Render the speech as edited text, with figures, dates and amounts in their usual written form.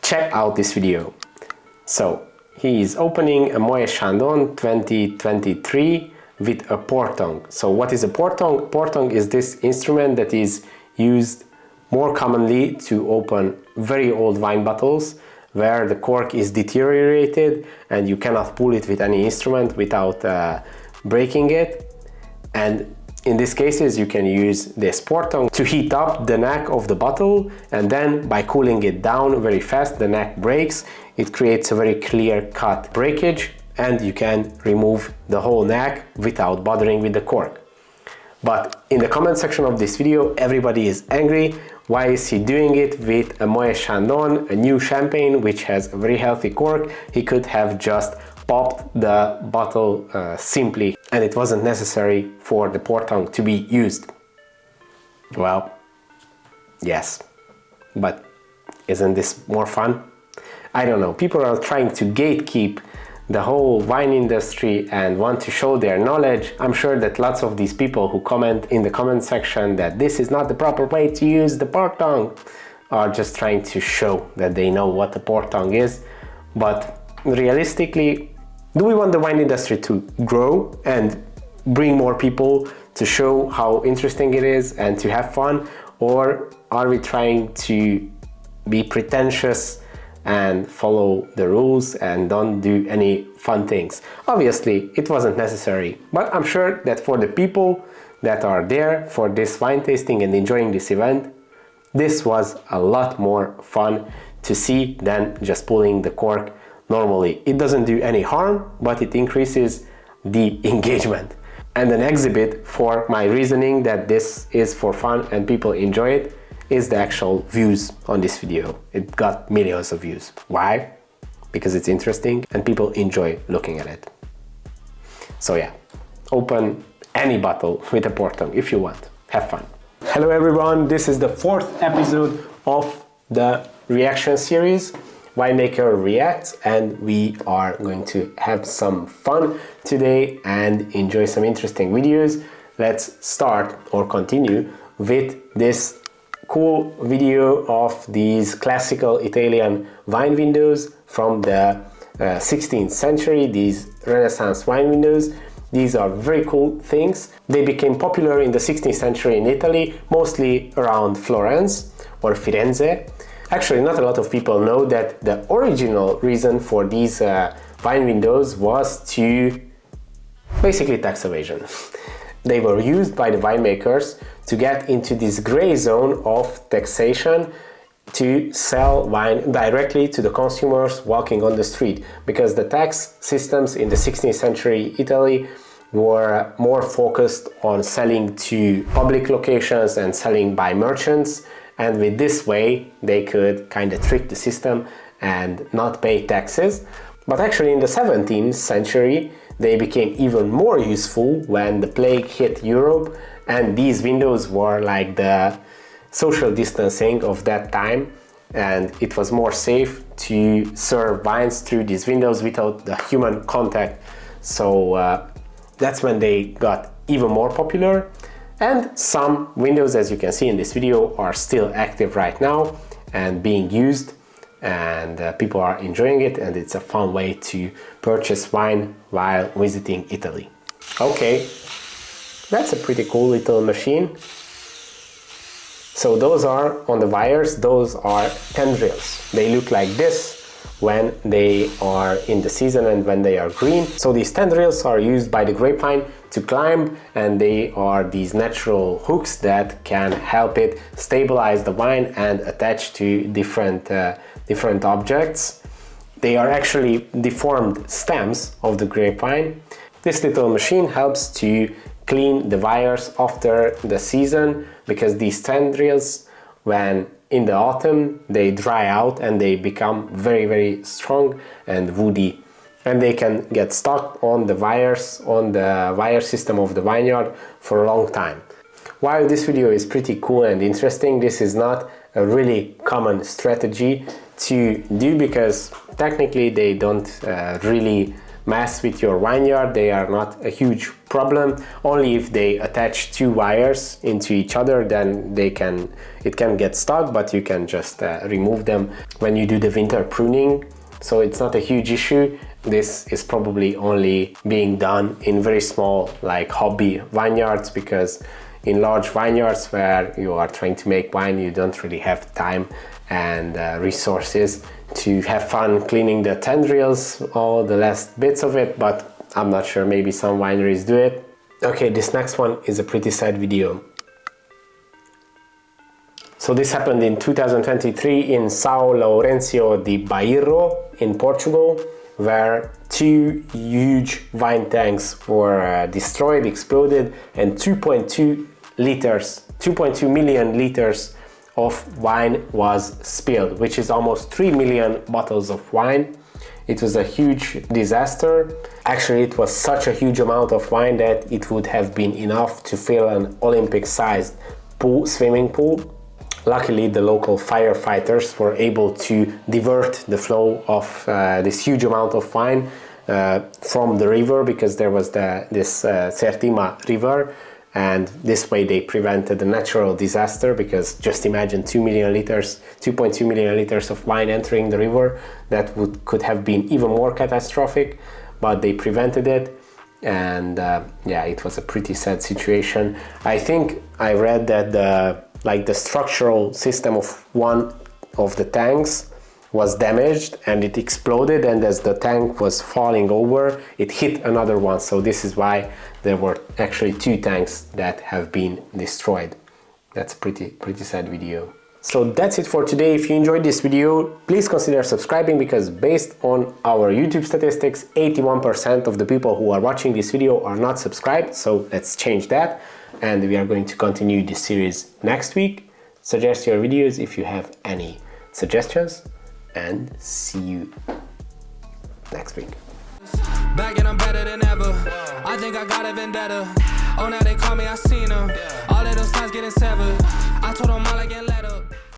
check out this video. So he is opening a Moët Chandon 2023 with a port tong. So what is a port tong? Port tong is this instrument that is used more commonly to open very old wine bottles where the cork is deteriorated and you cannot pull it with any instrument without breaking it. And in these cases you can use this port tong to heat up the neck of the bottle, and then by cooling it down very fast the neck breaks. It creates a very clear cut breakage and you can remove the whole neck without bothering with the cork. But in the comment section of this video everybody is angry. Why is he doing it with a Moët Chandon, a new champagne which has a very healthy cork? He could have just popped the bottle simply, and it wasn't necessary for the port tong to be used. Well, yes, but isn't this more fun? I don't know, people are trying to gatekeep the whole wine industry and want to show their knowledge. I'm sure that lots of these people who comment in the comment section that this is not the proper way to use the port tong are just trying to show that they know what the port tong is. But realistically, do we want the wine industry to grow and bring more people to show how interesting it is and to have fun? Or are we trying to be pretentious and follow the rules and don't do any fun things? Obviously, it wasn't necessary, but I'm sure that for the people that are there for this wine tasting and enjoying this event, this was a lot more fun to see than just pulling the cork normally. It doesn't do any harm, but it increases the engagement. And an exhibit for my reasoning that this is for fun and people enjoy it is the actual views on this video. It got millions of views. Why? Because it's interesting and people enjoy looking at it. So yeah, open any bottle with a port tong if you want. Have fun. Hello everyone, this is the 4th episode of the reaction series, Winemaker Reacts, and we are going to have some fun today and enjoy some interesting videos. Let's start or continue with this cool video of these classical Italian wine windows from the 16th century, these Renaissance wine windows. These are very cool things. They became popular in the 16th century in Italy, mostly around Florence or Firenze. Actually, not a lot of people know that the original reason for these wine windows was to basically tax evasion. They were used by the winemakers to get into this gray zone of taxation to sell wine directly to the consumers walking on the street, because the tax systems in the 16th century Italy were more focused on selling to public locations and selling by merchants, and with this way they could kind of trick the system and not pay taxes. But actually in the 17th century they became even more useful when the plague hit Europe, and these windows were like the social distancing of that time, and it was more safe to serve wines through these windows without the human contact. So that's when they got even more popular. And some windows, as you can see in this video, are still active right now and being used, and people are enjoying it, and it's a fun way to purchase wine while visiting Italy. Okay, that's a pretty cool little machine. So those are on the wires, those are tendrils. They look like this when they are in the season and when they are green. So these tendrils are used by the grapevine to climb, and they are these natural hooks that can help it stabilize the wine and attach to different objects. They are actually deformed stems of the grapevine. This little machine helps to clean the wires after the season, because these tendrils, when in the autumn, they dry out and they become very, very strong and woody, and they can get stuck on the wire system of the vineyard for a long time. While this video is pretty cool and interesting, this is not a really common strategy to do, because technically they don't really mess with your vineyard. They are not a huge problem. Only if they attach two wires into each other, then it can get stuck, but you can just remove them when you do the winter pruning. So it's not a huge issue. This is probably only being done in very small, like hobby vineyards, because in large vineyards where you are trying to make wine, you don't really have time and resources to have fun cleaning the tendrils, all the last bits of it, but I'm not sure, maybe some wineries do it. Okay, this next one is a pretty sad video. So this happened in 2023 in São Lourenço de Bairro in Portugal, where two huge wine tanks were destroyed, exploded, and 2.2 million liters of wine was spilled, which is almost 3 million bottles of wine. It was a huge disaster. Actually, it was such a huge amount of wine that it would have been enough to fill an Olympic-sized swimming pool. Luckily, the local firefighters were able to divert the flow of this huge amount of wine from the river, because there was this Sertima river, and this way they prevented a natural disaster, because just imagine 2.2 million liters of wine entering the river. That could have been even more catastrophic, but they prevented it. And yeah, it was a pretty sad situation. I think I read that the structural system of one of the tanks was damaged and it exploded, and as the tank was falling over, it hit another one. So this is why there were actually two tanks that have been destroyed. That's a pretty sad video. So that's it for today. If you enjoyed this video, please consider subscribing, because based on our YouTube statistics, 81% of the people who are watching this video are not subscribed. So let's change that. And we are going to continue this series next week. Suggest your videos if you have any suggestions, and see you next week. Back and I'm better than ever. I think I got a vendetta. Oh, now they call me, I seen them. All of those times getting severed. I told them all I get left.